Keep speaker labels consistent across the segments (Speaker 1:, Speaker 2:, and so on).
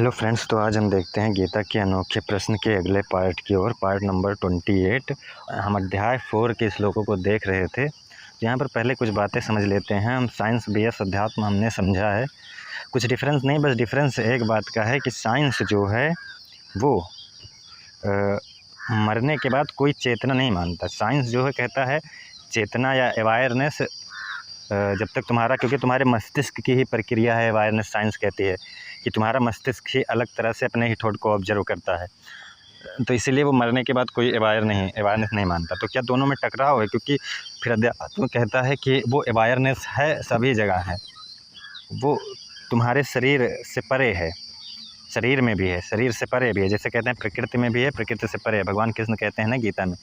Speaker 1: Hello friends, तो आज हम देखते हैं गीता के अनोखे प्रश्न के अगले पार्ट की ओर, पार्ट नंबर 28। हम अध्याय 4 के श्लोकों को देख रहे थे। यहाँ पर पहले कुछ बातें समझ लेते हैं। हम साइंस बीएस अध्यात्म हमने समझा है, कुछ डिफरेंस नहीं, बस डिफरेंस एक बात का है कि साइंस जो है वो मरने के बाद कोई चेतना नहीं मानता। साइंस जो है कहता है चेतना या अवेयरनेस जब तक तुम्हारा, क्योंकि तुम्हारे मस्तिष्क की ही प्रक्रिया है अवेयरनेस। साइंस कहती है कि तुम्हारा मस्तिष्क ही अलग तरह से अपने ही थॉट को ऑब्जर्व करता है, तो इसीलिए वो मरने के बाद कोई अवेयरनेस नहीं मानता। तो क्या दोनों में टकराव है? क्योंकि फिर अध्यात्म कहता है कि वो अवेयरनेस है, सभी जगह है, वो तुम्हारे शरीर से परे है, शरीर में भी है, शरीर से परे भी है। जैसे कहते हैं प्रकृति में भी है, प्रकृति से परे है। भगवान कृष्ण कहते हैं ना गीता में,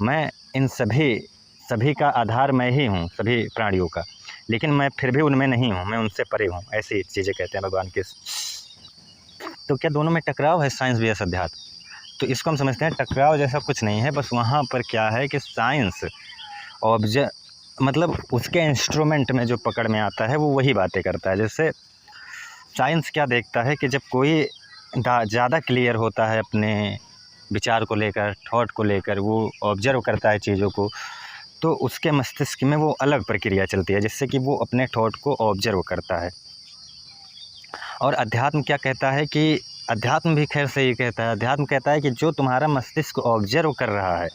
Speaker 1: मैं इन सभी का आधार मैं ही हूँ, सभी प्राणियों का, लेकिन मैं फिर भी उनमें नहीं हूँ, मैं उनसे परे हूँ। ऐसी चीज़ें कहते हैं भगवान के। तो क्या दोनों में टकराव है, साइंस भी अध्यात्म? तो इसको हम समझते हैं टकराव जैसा कुछ नहीं है। बस वहाँ पर क्या है कि साइंस मतलब उसके इंस्ट्रूमेंट में जो पकड़ में आता है वो वही बातें करता है। जैसे साइंस क्या देखता है कि जब कोई ज़्यादा क्लियर होता है अपने विचार को लेकर, थॉट को लेकर, वो ऑब्जर्व करता है चीज़ों को, तो उसके मस्तिष्क में वो अलग प्रक्रिया चलती है जिससे कि वो अपने थॉट को ऑब्जर्व करता है। और अध्यात्म क्या कहता है कि अध्यात्म भी खैर सही कहता है। अध्यात्म कहता है कि जो तुम्हारा मस्तिष्क ऑब्जर्व कर रहा है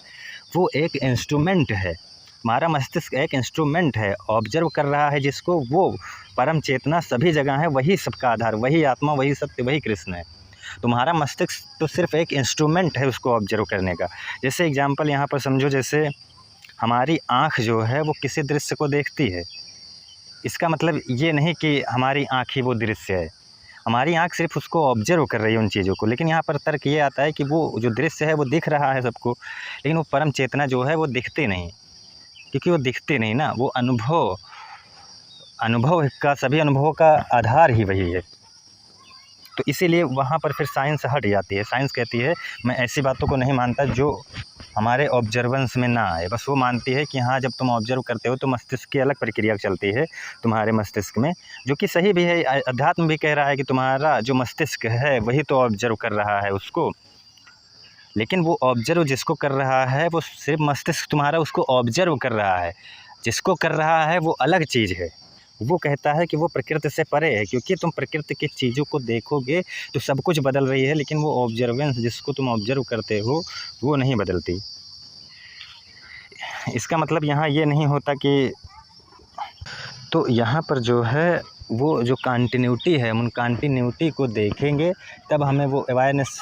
Speaker 1: वो एक इंस्ट्रूमेंट है। तुम्हारा मस्तिष्क एक इंस्ट्रूमेंट है, ऑब्जर्व कर रहा है जिसको वो परम चेतना सभी जगह है, वही सबका आधार, वही आत्मा, वही सत्य, वही कृष्ण है। तुम्हारा मस्तिष्क तो सिर्फ एक इंस्ट्रूमेंट है उसको ऑब्जर्व करने का। जैसे एग्जाम्पल यहाँ पर समझो, जैसे हमारी आँख जो है वो किसी दृश्य को देखती है। इसका मतलब ये नहीं कि हमारी आँख ही वो दृश्य है, हमारी आँख सिर्फ उसको ऑब्जर्व कर रही है उन चीज़ों को। लेकिन यहाँ पर तर्क ये आता है कि वो जो दृश्य है वो दिख रहा है सबको, लेकिन वो परम चेतना जो है वो दिखती नहीं, क्योंकि वो दिखती नहीं ना, वो अनुभव का, सभी अनुभवों का आधार ही वही है। तो इसीलिए वहाँ पर फिर साइंस हट जाती है। साइंस कहती है मैं ऐसी बातों को नहीं मानता जो हमारे ऑब्जर्वेंस में ना आए। बस वो मानती है कि हाँ, जब तुम ऑब्जर्व करते हो तो मस्तिष्क की अलग प्रक्रिया चलती है तुम्हारे मस्तिष्क में, जो कि सही भी है। अध्यात्म भी कह रहा है कि तुम्हारा जो मस्तिष्क है वही तो ऑब्जर्व कर रहा है उसको, लेकिन वो ऑब्जर्व जिसको कर रहा है वो सिर्फ मस्तिष्क तुम्हारा उसको ऑब्जर्व कर रहा है, जिसको कर रहा है वो अलग चीज़ है। वो कहता है कि वो प्रकृति से परे है, क्योंकि तुम प्रकृति की चीज़ों को देखोगे तो सब कुछ बदल रही है, लेकिन वो ऑब्जर्वेंस जिसको तुम ऑब्जर्व करते हो वो नहीं बदलती। इसका मतलब यहाँ ये नहीं होता कि, तो यहाँ पर जो है वो जो कंटिन्यूटी है, हम उन कंटिन्यूटी को देखेंगे तब हमें वो अवेयरनेस,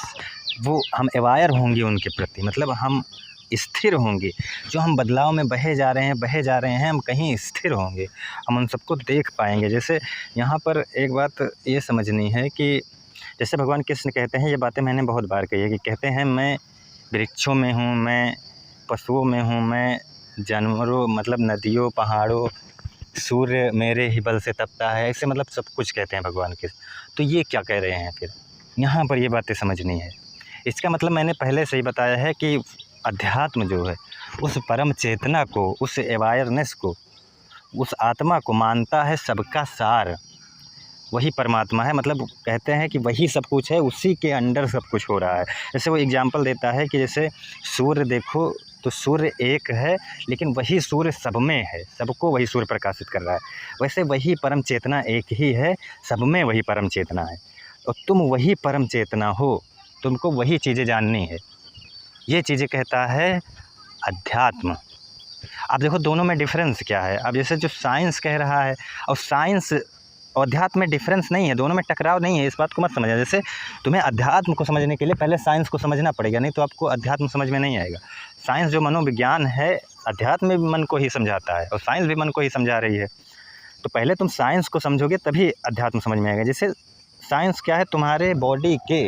Speaker 1: वो हम अवेयर होंगे उनके प्रति, मतलब हम स्थिर होंगे। जो हम बदलाव में बहे जा रहे हैं, हम कहीं स्थिर होंगे, हम उन सबको देख पाएंगे। जैसे यहाँ पर एक बात ये समझनी है कि जैसे भगवान कृष्ण कहते हैं, ये बातें मैंने बहुत बार कही है, कि कहते हैं मैं वृक्षों में हूँ, मैं पशुओं में हूँ, मैं जानवरों, मतलब नदियों, पहाड़ों, सूर्य मेरे ही बल से तपता है, ऐसे मतलब सब कुछ कहते हैं भगवान कृष्ण। तो ये क्या कह रहे हैं फिर? यहाँ पर ये बातें समझनी है। इसका मतलब मैंने पहले से ही बताया है कि अध्यात्म जो है उस परम चेतना को, उस अवेयरनेस को, उस आत्मा को मानता है सबका सार, वही परमात्मा है। मतलब कहते हैं कि वही सब कुछ है, उसी के अंडर सब कुछ हो रहा है। जैसे वो एग्जाम्पल देता है कि जैसे सूर्य देखो तो सूर्य एक है, लेकिन वही सूर्य सब में है, सबको वही सूर्य प्रकाशित कर रहा है। वैसे वही परम चेतना एक ही है, सब में वही परम चेतना है, और तुम वही परम चेतना हो, तुमको वही चीज़ें जाननी है। ये चीज़ें कहता है अध्यात्म। अब देखो दोनों में डिफरेंस क्या है। अब जैसे जो साइंस कह रहा है और साइंस और अध्यात्म में डिफरेंस नहीं है, दोनों में टकराव नहीं है, इस बात को मत समझना। जैसे तुम्हें अध्यात्म को समझने के लिए पहले साइंस को समझना पड़ेगा, नहीं तो आपको अध्यात्म समझ में नहीं आएगा। साइंस जो मनोविज्ञान है, अध्यात्म भी मन को ही समझाता है और साइंस भी मन को ही समझा रही है। तो पहले तुम साइंस को समझोगे तभी अध्यात्म समझ में आएगा। जैसे साइंस क्या है, तुम्हारे बॉडी के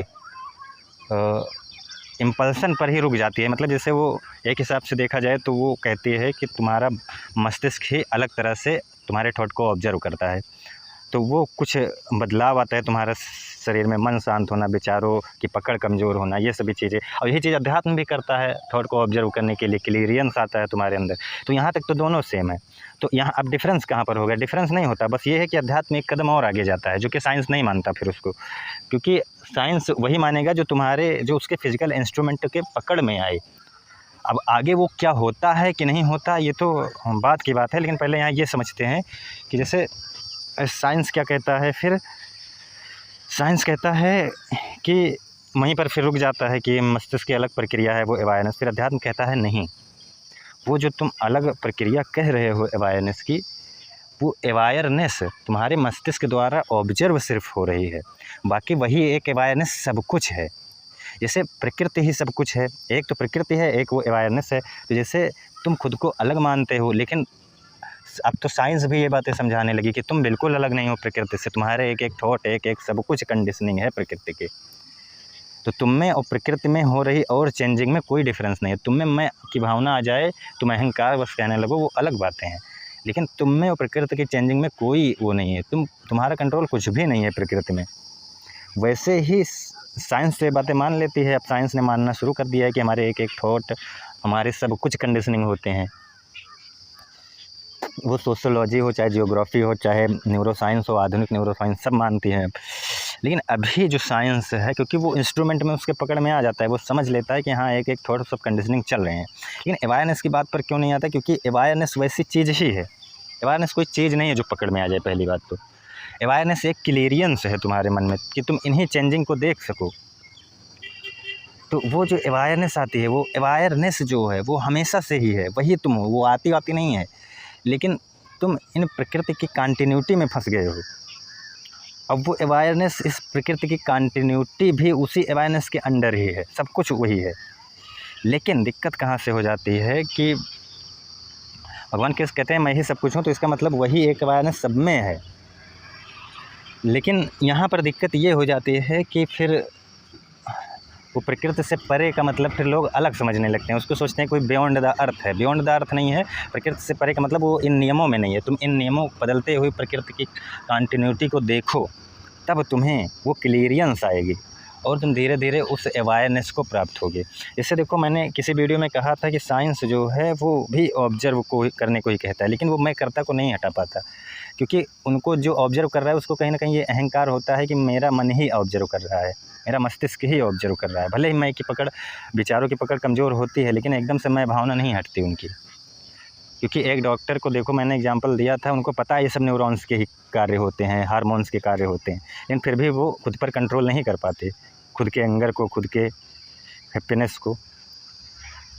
Speaker 1: इम्पल्सन पर ही रुक जाती है। मतलब जैसे वो एक हिसाब से देखा जाए तो वो कहती है कि तुम्हारा मस्तिष्क ही अलग तरह से तुम्हारे थॉट को ऑब्जर्व करता है, तो वो कुछ बदलाव आता है तुम्हारा शरीर में मन शांत होना, विचारों की पकड़ कमज़ोर होना, ये सभी चीज़ें। और यही चीज़ अध्यात्म भी करता है, थॉट को ऑब्जर्व करने के लिए क्लियरेंस आता है तुम्हारे अंदर। तो यहाँ तक तो दोनों सेम है। तो यहाँ अब डिफरेंस कहाँ पर होगा? डिफरेंस नहीं होता, बस ये है कि अध्यात्म एक कदम और आगे जाता है, जो कि साइंस नहीं मानता फिर उसको, क्योंकि साइंस वही मानेगा जो तुम्हारे जो उसके फिजिकल इंस्ट्रूमेंट के पकड़ में आए। अब आगे वो क्या होता है कि नहीं होता, ये तो बात की बात है, लेकिन पहले यहाँ ये समझते हैं कि जैसे साइंस क्या कहता है। फिर साइंस कहता है कि वहीं पर फिर रुक जाता है कि मस्तिष्क की अलग प्रक्रिया है वो अवेयरनेस। फिर अध्यात्म कहता है नहीं, वो जो तुम अलग प्रक्रिया कह रहे हो अवेयरनेस की, वो अवेयरनेस तुम्हारे मस्तिष्क द्वारा ऑब्जर्व सिर्फ हो रही है, बाकी वही एक अवेयरनेस सब कुछ है। जैसे प्रकृति ही सब कुछ है, एक तो प्रकृति है, एक वो अवेयरनेस है। तो जैसे तुम खुद को अलग मानते हो, लेकिन अब तो साइंस भी ये बातें समझाने लगी कि तुम बिल्कुल अलग नहीं हो प्रकृति से, तुम्हारे एक एक थॉट, एक एक सब कुछ कंडीशनिंग है प्रकृति की। तो तुम में और प्रकृति में हो रही और चेंजिंग में कोई डिफरेंस नहीं है। तुम में मैं की भावना आ जाए, तुम अहंकार बस कहने लगो, वो अलग बातें हैं, लेकिन तुम में और प्रकृति की चेंजिंग में कोई वो नहीं है। तुम्हारा कंट्रोल कुछ भी नहीं है प्रकृति में। वैसे ही साइंस तो ये बातें मान लेती है। अब साइंस ने मानना शुरू कर दिया है कि हमारे एक एक थॉट, हमारे सब कुछ कंडीशनिंग होते हैं। वो सोशियोलॉजी हो, चाहे जियोग्राफी हो, चाहे न्यूरोसाइंस हो, आधुनिक न्यूरोसाइंस सब मानती है। लेकिन अभी जो साइंस है, क्योंकि वो इंस्ट्रूमेंट में उसके पकड़ में आ जाता है, वो समझ लेता है कि हाँ एक एक थॉट सब कंडीशनिंग चल रहे हैं। लेकिन अवेयरनेस की बात पर क्यों नहीं आता? क्योंकि अवेयरनेस वैसी चीज़ ही है। अवेयरनेस कोई चीज़ नहीं है जो पकड़ में आ जाए। पहली बात तो अवेयरनेस एक क्लियरेंस है तुम्हारे मन में कि तुम इन्हीं चेंजिंग को देख सको। तो वो जो अवेयरनेस आती है, वो अवेयरनेस जो है वो हमेशा से ही है, वही तुम हो, वो आती नहीं है। लेकिन तुम इन प्रकृति की कंटिन्यूटी में फंस गए हो। अब वो अवेयरनेस, इस प्रकृति की कंटिन्यूटी भी उसी अवेयरनेस के अंडर ही है, सब कुछ वही है। लेकिन दिक्कत कहाँ से हो जाती है कि भगवान कृष्ण कहते हैं मैं ही सब कुछ हूँ, तो इसका मतलब वही एक अवेयरनेस सब में है। लेकिन यहाँ पर दिक्कत ये हो जाती है कि फिर वो प्रकृति से परे का मतलब फिर लोग अलग समझने लगते हैं, उसको सोचते हैं कोई बियॉन्ड द अर्थ है। बियॉन्ड द अर्थ नहीं है, प्रकृति से परे का मतलब वो इन नियमों में नहीं है। तुम इन नियमों बदलते हुए प्रकृति की कंटिन्यूटी को देखो, तब तुम्हें वो क्लियरेंस आएगी और तुम धीरे धीरे उस अवेयरनेस को प्राप्त होगे। जैसे देखो, मैंने किसी वीडियो में कहा था कि साइंस जो है वो भी ऑब्जर्व को करने को ही कहता है, लेकिन वो मैं कर्ता को नहीं हटा पाता, क्योंकि उनको जो ऑब्जर्व कर रहा है उसको कहीं ना कहीं ये अहंकार होता है कि मेरा मन ही ऑब्जर्व कर रहा है, मेरा मस्तिष्क ही ऑब्जर्व कर रहा है। भले ही मैं की पकड़, विचारों की पकड़ कमज़ोर होती है, लेकिन एकदम से मैं भावना नहीं हटती उनकी। क्योंकि एक डॉक्टर को देखो, मैंने एग्जांपल दिया था, उनको पता है ये सब न्यूरॉन्स के ही कार्य होते हैं, हार्मोन्स के कार्य होते हैं, लेकिन फिर भी वो खुद पर कंट्रोल नहीं कर पाते, खुद के एंगर को, खुद के हैप्पीनेस को।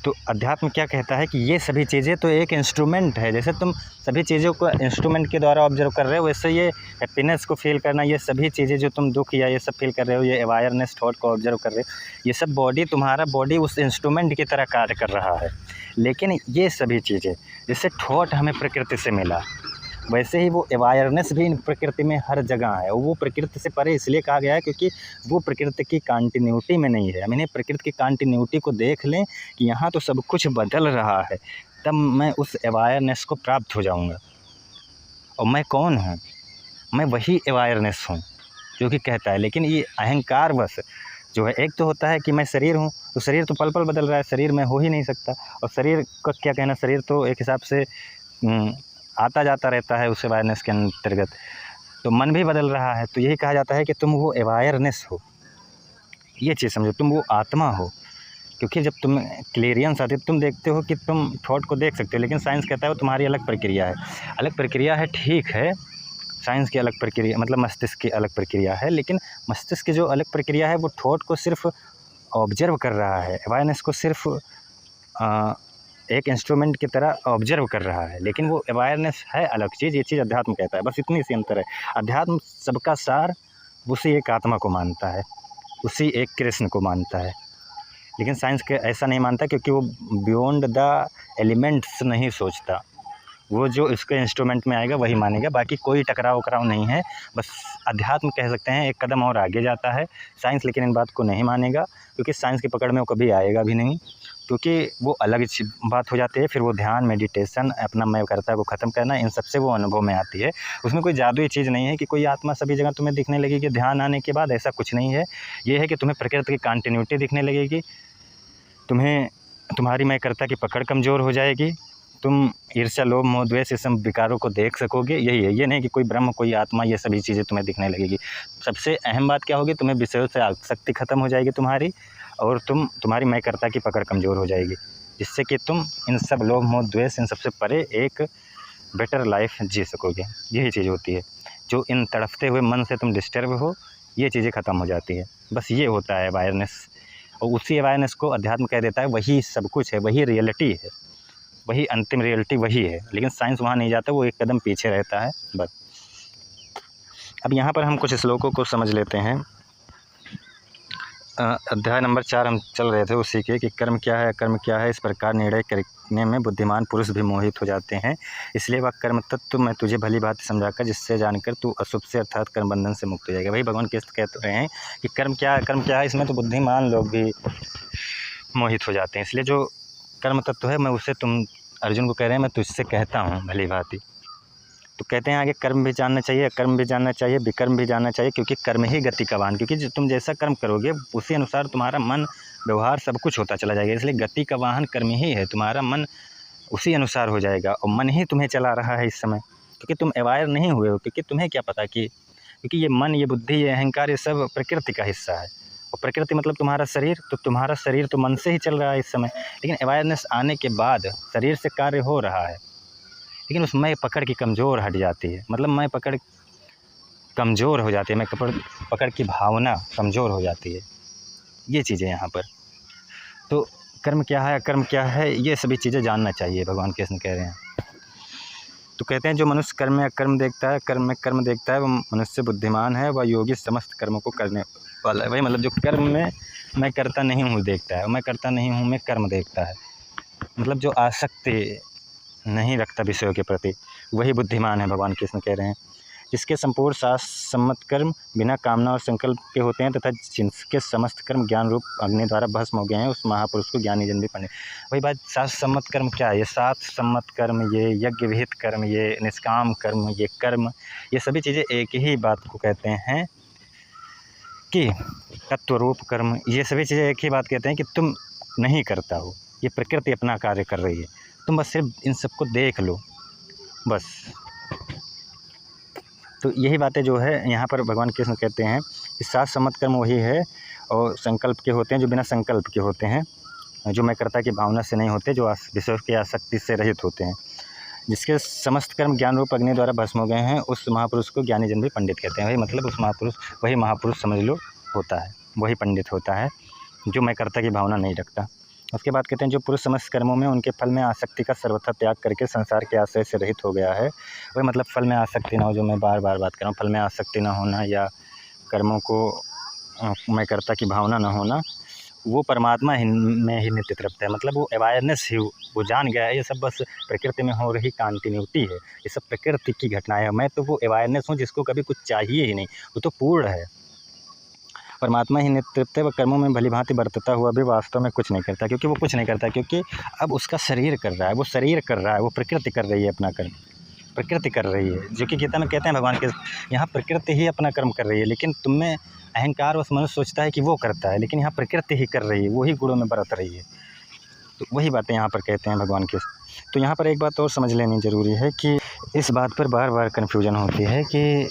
Speaker 1: तो अध्यात्म क्या कहता है कि ये सभी चीज़ें तो एक इंस्ट्रूमेंट है। जैसे तुम सभी चीज़ों को इंस्ट्रूमेंट के द्वारा ऑब्जर्व कर रहे हो, वैसे ये हैप्पीनेस को फील करना, ये सभी चीज़ें जो तुम दुख या ये सब फील कर रहे हो, ये अवेयरनेस थॉट को ऑब्जर्व कर रहे हो, ये सब बॉडी, तुम्हारा बॉडी उस इंस्ट्रूमेंट की तरह कार्य कर रहा है। लेकिन ये सभी चीज़ें, जैसे थॉट हमें प्रकृति से मिला, वैसे ही वो अवेयरनेस भी इन प्रकृति में हर जगह है। और वो प्रकृति से परे इसलिए कहा गया है क्योंकि वो प्रकृति की कंटिन्यूटी में नहीं है। हम इन्हें प्रकृति की कंटिन्यूटी को देख लें कि यहाँ तो सब कुछ बदल रहा है, तब मैं उस अवेयरनेस को प्राप्त हो जाऊँगा। और मैं कौन हूँ? मैं वही अवेयरनेस हूँ जो कि कहता है। लेकिन ये अहंकार बस जो है, एक तो होता है कि मैं शरीर हूँ, तो शरीर तो पल पल बदल रहा है, शरीर में हो ही नहीं सकता। और शरीर का क्या कहना, शरीर तो एक हिसाब से आता जाता रहता है उस अवेयरनेस के अंतर्गत। तो मन भी बदल रहा है, तो यही कहा जाता है कि तुम वो अवेयरनेस हो। ये चीज़ समझो, तुम वो आत्मा हो। क्योंकि जब तुम क्लियरेंस आती है, तुम देखते हो कि तुम थॉट को देख सकते हो, लेकिन साइंस कहता है वो तुम्हारी अलग प्रक्रिया है। अलग प्रक्रिया है, ठीक है, साइंस की अलग प्रक्रिया, मतलब मस्तिष्क की अलग प्रक्रिया है, लेकिन मस्तिष्क की जो अलग प्रक्रिया है वो थॉट को सिर्फ ऑब्जर्व कर रहा है, अवेयरनेस को सिर्फ एक इंस्ट्रूमेंट की तरह ऑब्जर्व कर रहा है। लेकिन वो अवेयरनेस है अलग चीज़, ये चीज़ अध्यात्म कहता है। बस इतनी सी अंतर है। अध्यात्म सबका सार उसी एक आत्मा को मानता है, उसी एक कृष्ण को मानता है। लेकिन साइंस के ऐसा नहीं मानता, क्योंकि वो बियॉन्ड द एलिमेंट्स नहीं सोचता। वो जो इसके इंस्ट्रूमेंट में आएगा वही मानेगा, बाकी कोई टकराव वकराव नहीं है। बस अध्यात्म कह सकते हैं एक कदम और आगे जाता है। साइंस लेकिन इन बात को नहीं मानेगा, क्योंकि साइंस की पकड़ में वो कभी आएगा भी नहीं। क्योंकि वो अलग बात हो जाती है। फिर वो ध्यान, मेडिटेशन, अपना मैं कर्ता को ख़त्म करना, इन सब से वो अनुभव में आती है। उसमें कोई जादुई चीज़ नहीं है कि कोई आत्मा सभी जगह तुम्हें दिखने लगेगी ध्यान आने के बाद, ऐसा कुछ नहीं है। ये है कि तुम्हें प्रकृति की कंटिन्यूटी दिखने लगेगी, तुम्हें तुम्हारी मैं कर्ता की पकड़ कमज़ोर हो जाएगी, तुम ईर्ष्या, लोभ, मोह, द्वेष, इस सब विकारों को देख सकोगे। यही है, ये नहीं कि कोई ब्रह्म, कोई आत्मा, ये सभी चीज़ें तुम्हें दिखने लगेगी। सबसे अहम बात क्या होगी, तुम्हें विषयों से आसक्ति ख़त्म हो जाएगी तुम्हारी, और तुम्हारी मैं कर्ता की पकड़ कमज़ोर हो जाएगी, जिससे कि तुम इन सब लोभ, मोह, द्वेष, इन सबसे परे एक बेटर लाइफ जी सकोगे। यही चीज़ होती है, जो इन तड़फते हुए मन से तुम डिस्टर्ब हो, ये चीज़ें ख़त्म हो जाती है। बस ये होता है अवेयरनेस, और उसी अवेयरनेस को अध्यात्म कह देता है। वही सब कुछ है, वही रियलिटी है, वही अंतिम रियलिटी वही है। लेकिन साइंस वहाँ नहीं जाता, वो एक कदम पीछे रहता है बस। अब यहाँ पर हम कुछ श्लोकों को समझ लेते हैं। अध्याय नंबर 4 हम चल रहे थे उसी के, कि कर्म क्या है, अकर्म क्या है, इस प्रकार निर्णय करने में बुद्धिमान पुरुष भी मोहित हो जाते हैं। इसलिए वह कर्म तत्व मैं तुझे भली बात समझाकर, जिससे जानकर तू अशुभ से अर्थात कर्म बंधन से मुक्त हो जाएगा। वही भगवान कृष्ण कह रहे हैं कि कर्म क्या है, कर्म क्या है, इसमें तो बुद्धिमान लोग भी मोहित हो जाते हैं। इसलिए जो कर्म तत्व है, मैं उससे तुम अर्जुन को कह रहे हैं, मैं तुझसे कहता हूँ भली भांति। तो कहते हैं आगे, कर्म भी जानना चाहिए, अकर्म भी जानना चाहिए, विकर्म भी जानना चाहिए, क्योंकि कर्म ही गति का वाहन, क्योंकि तुम जैसा कर्म करोगे उसी अनुसार तुम्हारा मन, व्यवहार सब कुछ होता चला जाएगा। इसलिए गति का वाहन कर्म ही है, तुम्हारा मन उसी अनुसार हो जाएगा, और मन ही तुम्हें चला रहा है इस समय, क्योंकि तुम अवेयर नहीं हुए हो। क्योंकि तुम्हें क्या पता कि, क्योंकि ये मन, ये बुद्धि, ये अहंकार, ये सब प्रकृति का हिस्सा है, और प्रकृति मतलब तुम्हारा शरीर, तो तुम्हारा शरीर तो मन से ही चल रहा है इस समय। लेकिन अवेयरनेस आने के बाद शरीर से कार्य हो रहा है, लेकिन उस मैं पकड़ की कमज़ोर हट जाती है, मतलब मैं पकड़ कमज़ोर हो जाती है, मैं पकड़ की भावना कमज़ोर हो जाती है। ये चीज़ें यहाँ पर, तो कर्म क्या है, अकर्म क्या है, ये सभी चीज़ें जानना चाहिए, भगवान कृष्ण कह रहे हैं। तो कहते हैं जो मनुष्य कर्म में अकर्म देखता है, कर्म में कर्म देखता है, वह मनुष्य बुद्धिमान है, वह योगी समस्त कर्मों को करने वाला है। वही मतलब जो कर्म में मैं करता नहीं हूँ देखता है, मैं करता नहीं हूँ मैं कर्म देखता है, मतलब जो आसक्ति नहीं रखता विषयों के प्रति, वही बुद्धिमान है, भगवान कृष्ण कह रहे हैं। जिसके संपूर्ण शास्त्र सम्मत कर्म बिना कामना और संकल्प के होते हैं, तथा जिनके समस्त कर्म ज्ञान रूप अग्नि द्वारा भस्म हो गए हैं, उस महापुरुष को ज्ञानी जन भी पढ़े। वही बात, शास्त्र सम्मत कर्म क्या है, ये शास्त्र सम्मत कर्म, ये यज्ञ विहित कर्म, ये निष्काम कर्म, ये कर्म, ये सभी चीज़ें एक ही बात को कहते हैं कि तत्वरूप कर्म। ये सभी चीज़ें एक ही बात कहते हैं कि तुम नहीं करता हो, ये प्रकृति अपना कार्य कर रही है, तुम बस सिर्फ इन सबको देख लो बस। तो यही बातें जो है यहाँ पर भगवान कृष्ण कहते हैं कि शास्त्र सम्मत कर्म वही है, और संकल्प के होते हैं, जो बिना संकल्प के होते हैं, जो मैं कर्ता की भावना से नहीं होते, जो विषय की आसक्ति से रहित होते हैं। जिसके समस्त कर्म ज्ञान रूप अग्नि द्वारा भस्म हो गए हैं, उस महापुरुष को ज्ञानी जन भी पंडित कहते हैं। वही मतलब उस महापुरुष, वही महापुरुष समझ लो होता है, वही पंडित होता है जो मैं कर्ता की भावना नहीं रखता। उसके बाद कहते हैं जो पुरुष समस्त कर्मों में उनके फल में आसक्ति का सर्वथा त्याग करके संसार के आश्रय से रहित हो गया है। वही मतलब फल में आसक्ति ना हो, जो मैं बार बार बात कर रहा हूँ, फल में आसक्ति ना होना, या कर्मों को मैं कर्ता की भावना ना होना, वो परमात्मा में ही नित्य तृप्त है। मतलब वो अवेयरनेस ही, वो जान गया है ये सब बस प्रकृति में हो रही कंटिन्यूटी है, ये सब प्रकृति की घटनाएं है। मैं तो वो अवेयरनेस हूँ जिसको कभी कुछ चाहिए ही नहीं, वो तो पूर्ण है, परमात्मा ही नित्य तृप्त है। वह कर्मों में भली भांति बरतता हुआ भी वास्तव में कुछ नहीं करता, क्योंकि वो कुछ नहीं करता, क्योंकि अब उसका शरीर कर रहा है, वो शरीर कर रहा है, वो प्रकृति कर रही है अपना कर्म, प्रकृति कर रही है। जो कि गीता में कहते हैं भगवान के, यहाँ प्रकृति ही अपना कर्म कर रही है, लेकिन तुम में अहंकार व मनुष्य सोचता है कि वो करता है, लेकिन यहाँ प्रकृति ही कर रही है, वही गुणों में बरत रही है। तो वही बातें यहाँ पर कहते हैं भगवान के। तो यहाँ पर एक बात और समझ लेनी ज़रूरी है कि इस बात पर बार बार कन्फ्यूजन होती है कि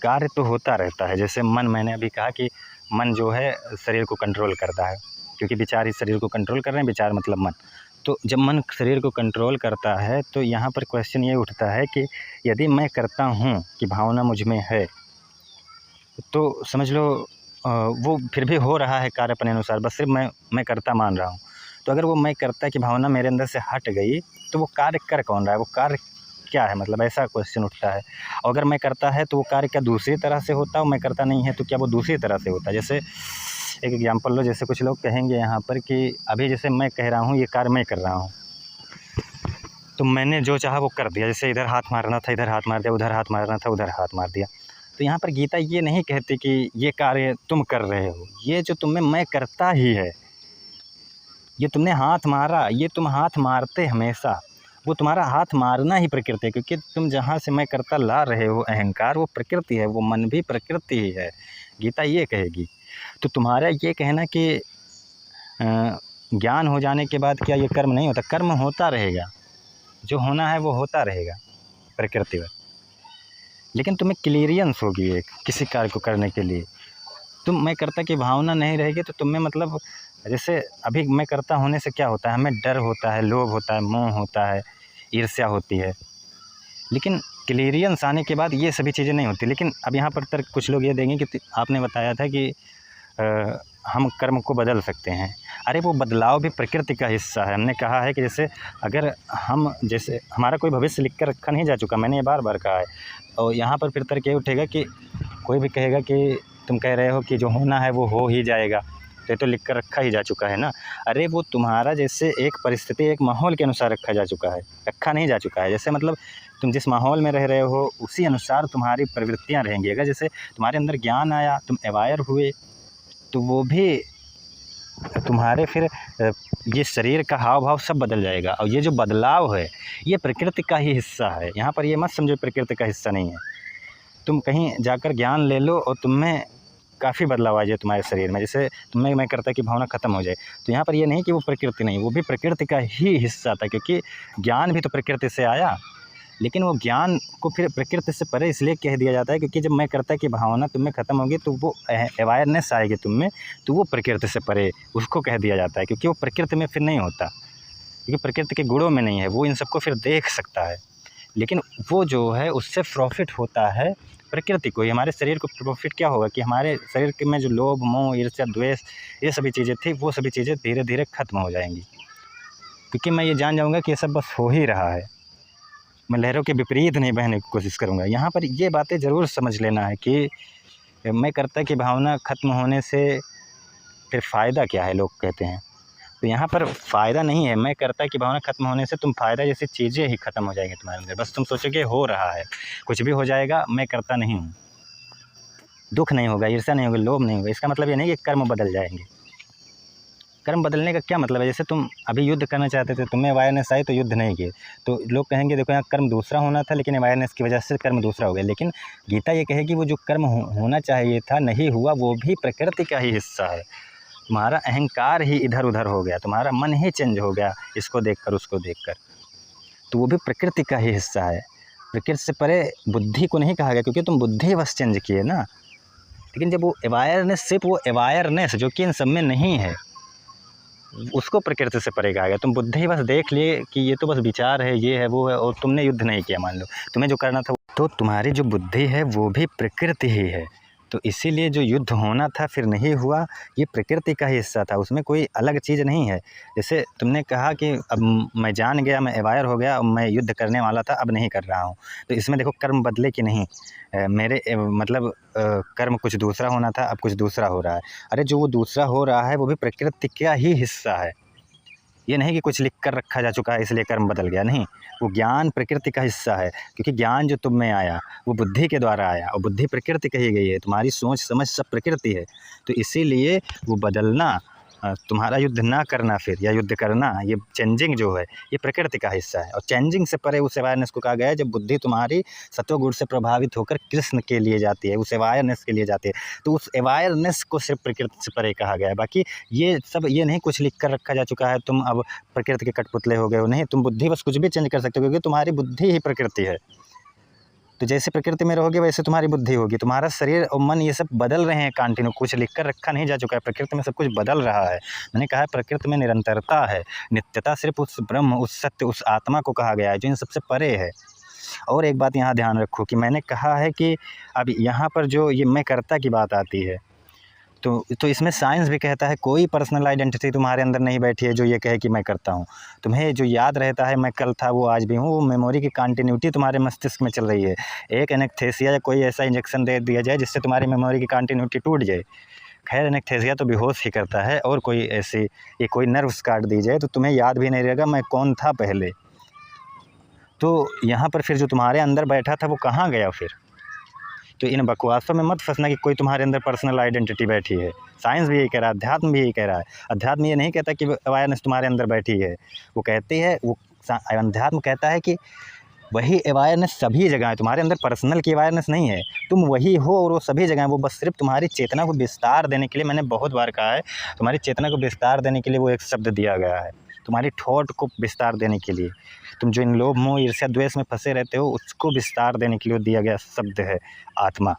Speaker 1: कार्य तो होता रहता है, जैसे मन, मैंने अभी कहा कि मन जो है शरीर को कंट्रोल करता है, क्योंकि विचार ही शरीर को कंट्रोल कर रहे हैं, विचार मतलब मन। तो जब मन शरीर को कंट्रोल करता है, तो यहाँ पर क्वेश्चन ये उठता है कि यदि मैं करता हूँ कि भावना मुझ में है, तो समझ लो वो फिर भी हो रहा है कार्य अपने अनुसार, बस सिर्फ मैं करता मान रहा हूँ। तो अगर वो मैं करता की भावना मेरे अंदर से हट गई, तो वो कार्य कर कौन रहा है, वो कार्य क्या है, मतलब ऐसा क्वेश्चन उठता है। और अगर मैं करता है तो वो कार्य क्या दूसरी तरह से होता है, और मैं करता नहीं है तो क्या वो दूसरी तरह से होता है। जैसे एक एग्जांपल लो, जैसे कुछ लोग कहेंगे यहाँ पर कि अभी जैसे मैं कह रहा हूँ ये कार्य मैं कर रहा हूँ, तो मैंने जो चाहा वो कर दिया, जैसे इधर हाथ मारना था इधर हाथ मार दिया, उधर हाथ मारना था उधर हाथ मार दिया। तो यहाँ पर गीता ये नहीं कहती कि ये कार्य तुम कर रहे हो, ये जो तुम में मैं करता ही है, ये तुमने हाथ मारा, ये तुम हाथ मारते हमेशा, वो तुम्हारा हाथ मारना ही प्रकृति है, क्योंकि तुम जहाँ से मैं करता ला रहे हो अहंकार, वो प्रकृति है, वो मन भी प्रकृति ही है। गीता ये कहेगी। तो तुम्हारा ये कहना कि ज्ञान हो जाने के बाद क्या ये कर्म नहीं होता? कर्म होता रहेगा, जो होना है वो होता रहेगा प्रकृति में, लेकिन तुम्हें क्लियरेंस होगी एक किसी कार्य को करने के लिए। तुम मैं करता की भावना नहीं रहेगी तो तुम्हें मतलब जैसे अभी मैं करता होने से क्या होता है, हमें डर होता है, लोभ होता है, मोह होता है, ईर्ष्या होती है, लेकिन क्लियरेंस आने के बाद ये सभी चीज़ें नहीं होती। लेकिन अब यहाँ पर तर्क कुछ लोग ये देंगे कि आपने बताया था कि हम कर्म को बदल सकते हैं। अरे वो बदलाव भी प्रकृति का हिस्सा है। हमने कहा है कि जैसे अगर हम जैसे हमारा कोई भविष्य लिख कर रखा नहीं जा चुका, मैंने ये बार बार कहा है, और यहाँ पर फिर तर्क ये उठेगा कि कोई भी कहेगा कि तुम कह रहे हो कि जो होना है वो हो ही जाएगा, तो ये तो लिख कर रखा ही जा चुका है ना। अरे वो तुम्हारा जैसे एक परिस्थिति, एक माहौल के अनुसार रखा जा चुका है, रखा नहीं जा चुका है। जैसे मतलब तुम जिस माहौल में रह रहे हो उसी अनुसार तुम्हारी प्रवृत्तियाँ रहेंगी। अगर जैसे तुम्हारे अंदर ज्ञान आया, तुम अवेयर हुए, तो वो भी तुम्हारे फिर ये शरीर का हाव भाव सब बदल जाएगा। और ये जो बदलाव है ये प्रकृति का ही हिस्सा है। यहाँ पर ये मत समझो प्रकृति का हिस्सा नहीं है। तुम कहीं जाकर ज्ञान ले लो और तुम्हें काफ़ी बदलाव आ जाए तुम्हारे शरीर में। जैसे तुम्हें मैं करता कि भावना ख़त्म हो जाए, तो यहाँ पर ये नहीं कि वो प्रकृति नहीं, वो भी प्रकृति का ही हिस्सा था, क्योंकि ज्ञान भी तो प्रकृति से आया। लेकिन वो ज्ञान को फिर प्रकृति से परे इसलिए कह दिया जाता है क्योंकि जब मैं करता कि भावना तुम में ख़त्म होगी तो वो अवेयरनेस आएगी तुम में, तो वो प्रकृति से परे उसको कह दिया जाता है, क्योंकि वो प्रकृति में फिर नहीं होता, क्योंकि प्रकृति के गुणों में नहीं है, वो इन सबको फिर देख सकता है। लेकिन वो जो है उससे प्रॉफिट होता है प्रकृति को ही। हमारे शरीर को प्रॉफिट क्या होगा कि हमारे शरीर के में जो लोभ, मोह, ईर्ष्या, द्वेष, ये सभी चीज़ें थी, वो सभी चीज़ें धीरे धीरे ख़त्म हो जाएंगी, क्योंकि मैं ये जान जाऊँगा कि ये सब बस हो ही रहा है। मैं लहरों के विपरीत नहीं बहने की कोशिश करूँगा। यहाँ पर ये बातें ज़रूर समझ लेना है कि मैं करता कि भावना ख़त्म होने से फिर फ़ायदा क्या है, लोग कहते हैं। तो यहाँ पर फ़ायदा नहीं है। मैं करता कि भावना ख़त्म होने से तुम फ़ायदा जैसी चीज़ें ही ख़त्म हो जाएंगी तुम्हारे अंदर। बस तुम सोचोगे हो रहा है, कुछ भी हो जाएगा, मैं करता नहीं हूँ, दुख नहीं होगा, ईर्ष्या नहीं होगी, लोभ नहीं होगा। इसका मतलब ये नहीं कि कर्म बदल जाएंगे। कर्म बदलने का क्या मतलब है? जैसे तुम अभी युद्ध करना चाहते थे, तुम्हें अवेयरनेस आई तो युद्ध नहीं किए, तो लोग कहेंगे देखो यहाँ कर्म दूसरा होना था, लेकिन अवेयरनेस की वजह से कर्म दूसरा हो गया। लेकिन गीता ये कहेगी वो जो कर्म होना चाहिए था नहीं हुआ, वो भी प्रकृति का ही हिस्सा है। तुम्हारा अहंकार ही इधर उधर हो गया, तुम्हारा मन ही चेंज हो गया, इसको देखकर उसको देखकर, तो वो भी प्रकृति का ही हिस्सा है। प्रकृति से परे बुद्धि को नहीं कहा गया, क्योंकि तुम बुद्धि बस चेंज किए ना। लेकिन जब वो अवेयरनेस, सिर्फ वो अवेयरनेस जो कि इन सब में नहीं है, उसको प्रकृति से परे कहा गया। तुम बुद्धि बस देख लिए कि ये तो बस विचार है, ये है, वो है, और तुमने युद्ध नहीं किया। मान लो तुम्हें जो करना था, तो तुम्हारी जो बुद्धि है वो भी प्रकृति ही है। तो इसीलिए जो युद्ध होना था फिर नहीं हुआ, ये प्रकृति का ही हिस्सा था, उसमें कोई अलग चीज़ नहीं है। जैसे तुमने कहा कि अब मैं जान गया, मैं अवेयर हो गया, अब मैं युद्ध करने वाला था, अब नहीं कर रहा हूँ, तो इसमें देखो कर्म बदले कि नहीं। मेरे मतलब कर्म कुछ दूसरा होना था, अब कुछ दूसरा हो रहा है। अरे जो वो दूसरा हो रहा है वो भी प्रकृति का ही हिस्सा है। ये नहीं कि कुछ लिख कर रखा जा चुका है इसलिए कर्म बदल गया, नहीं। वो ज्ञान प्रकृति का हिस्सा है, क्योंकि ज्ञान जो तुम में आया वो बुद्धि के द्वारा आया, और बुद्धि प्रकृति कही गई है, तुम्हारी सोच समझ सब प्रकृति है। तो इसीलिए वो बदलना, तुम्हारा युद्ध ना करना फिर, या युद्ध करना, ये चेंजिंग जो है ये प्रकृति का हिस्सा है। और चेंजिंग से परे उस अवेयरनेस को कहा गया है, जब बुद्धि तुम्हारी सत्वगुण से प्रभावित होकर कृष्ण के लिए जाती है, उस अवेयरनेस के लिए जाती है, तो उस अवेयरनेस को सिर्फ प्रकृति से परे कहा गया है। बाकी ये सब ये नहीं कुछ लिख कर रखा जा चुका है, तुम अब प्रकृति के कठपुतले हो गए हो, नहीं। तुम बुद्धि बस कुछ भी चेंज कर सकते हो, क्योंकि तुम्हारी बुद्धि ही प्रकृति है। तो जैसे प्रकृति में रहोगे वैसे तुम्हारी बुद्धि होगी। तुम्हारा शरीर और मन ये सब बदल रहे हैं कंटिन्यू, कुछ लिख कर रखा नहीं जा चुका है, प्रकृति में सब कुछ बदल रहा है। मैंने कहा है प्रकृति में निरंतरता है, नित्यता सिर्फ उस ब्रह्म, उस सत्य, उस आत्मा को कहा गया है जो इन सबसे परे है। और एक बात यहाँ ध्यान रखो कि मैंने कहा है कि अब यहाँ पर जो ये मैं करता की बात आती है, तो इसमें साइंस भी कहता है कोई पर्सनल आइडेंटिटी तुम्हारे अंदर नहीं बैठी है जो ये कहे कि मैं करता हूँ। तुम्हें जो याद रहता है मैं कल था वो आज भी हूँ, वो मेमोरी की कंटिन्यूटी तुम्हारे मस्तिष्क में चल रही है। एक एनेस्थीसिया या कोई ऐसा इंजेक्शन दे दिया जाए जिससे तुम्हारी मेमोरी की कंटिन्यूटी टूट जाए। खैर एनेस्थीसिया तो बेहोश ही करता है, और कोई ऐसी ये कोई नर्व्स काट दी जाए तो तुम्हें याद भी नहीं रहेगा मैं कौन था पहले। तो यहाँ पर फिर जो तुम्हारे अंदर बैठा था वो कहाँ गया फिर? तो इन बकवासों में मत फंसना कि कोई तुम्हारे अंदर पर्सनल आइडेंटिटी बैठी है। साइंस भी यही कह रहा है, अध्यात्म भी यही कह रहा है। अध्यात्म ये नहीं कहता कि अवेयरनेस तुम्हारे अंदर बैठी है, वो कहती है, वो अध्यात्म कहता है कि वही अवेयरनेस सभी जगह है, तुम्हारे अंदर पर्सनल की अवेयरनेस नहीं है, तुम वही हो और वो सभी जगह है। वो बस सिर्फ तुम्हारी चेतना को विस्तार देने के लिए, मैंने बहुत बार कहा है, तुम्हारी चेतना को विस्तार देने के लिए वो एक शब्द दिया गया है, तुम्हारी थॉट को विस्तार देने के लिए। तुम जो इन लोभ मोह ईर्ष्या द्वेष में फंसे रहते हो, उसको विस्तार देने के लिए दिया गया शब्द है आत्मा।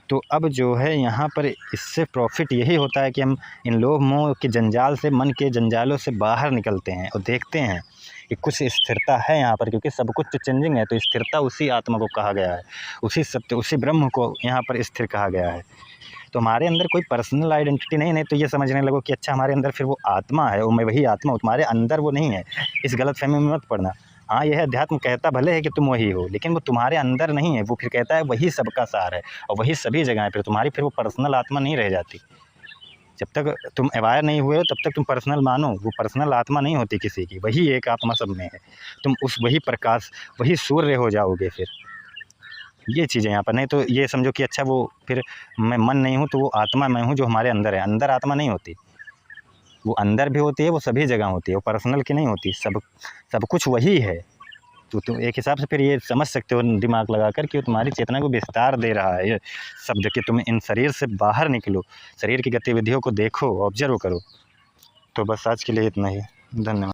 Speaker 1: तो अब जो है यहाँ पर इससे प्रॉफिट यही होता है कि हम इन लोभ मोह के जंजाल से, मन के जंजालों से बाहर निकलते हैं और देखते हैं कि कुछ स्थिरता है यहाँ पर, क्योंकि सब कुछ तो चेंजिंग है। तो स्थिरता उसी आत्मा को कहा गया है, उसी सत्य, उसी ब्रह्म को यहाँ पर स्थिर कहा गया है। तो हमारे अंदर कोई पर्सनल आइडेंटिटी नहीं तो ये समझने लगो कि अच्छा हमारे अंदर फिर वो आत्मा है, वो मैं वही आत्मा हूँ। तुम्हारे अंदर वो नहीं है, इस गलतफहमी में मत पड़ना। हाँ, यह अध्यात्म कहता भले है कि तुम वही हो, लेकिन वो तुम्हारे अंदर नहीं है। वो फिर कहता है वही सबका सार है और वही सभी जगह है। फिर तुम्हारी फिर वो पर्सनल आत्मा नहीं रह जाती। जब तक तुम अवेयर नहीं हुए हो तब तक तुम पर्सनल मानो, वो पर्सनल आत्मा नहीं होती किसी की, वही एक आत्मा सब में है। तुम उस वही प्रकाश, वही सूर्य हो जाओगे फिर। ये चीज़ें यहाँ पर नहीं तो ये समझो कि अच्छा वो फिर मैं मन नहीं हूँ तो वो आत्मा मैं हूँ जो हमारे अंदर है। अंदर आत्मा नहीं होती, वो अंदर भी होती है, वो सभी जगह होती है, वो पर्सनल की नहीं होती। सब कुछ वही है। तो तुम एक हिसाब से फिर ये समझ सकते हो दिमाग लगाकर कि वो तुम्हारी चेतना को विस्तार दे रहा है ये शब्द, कि तुम इन शरीर से बाहर निकलो, शरीर की गतिविधियों को देखो, ऑब्जर्व करो। तो बस आज के लिए इतना ही, धन्यवाद।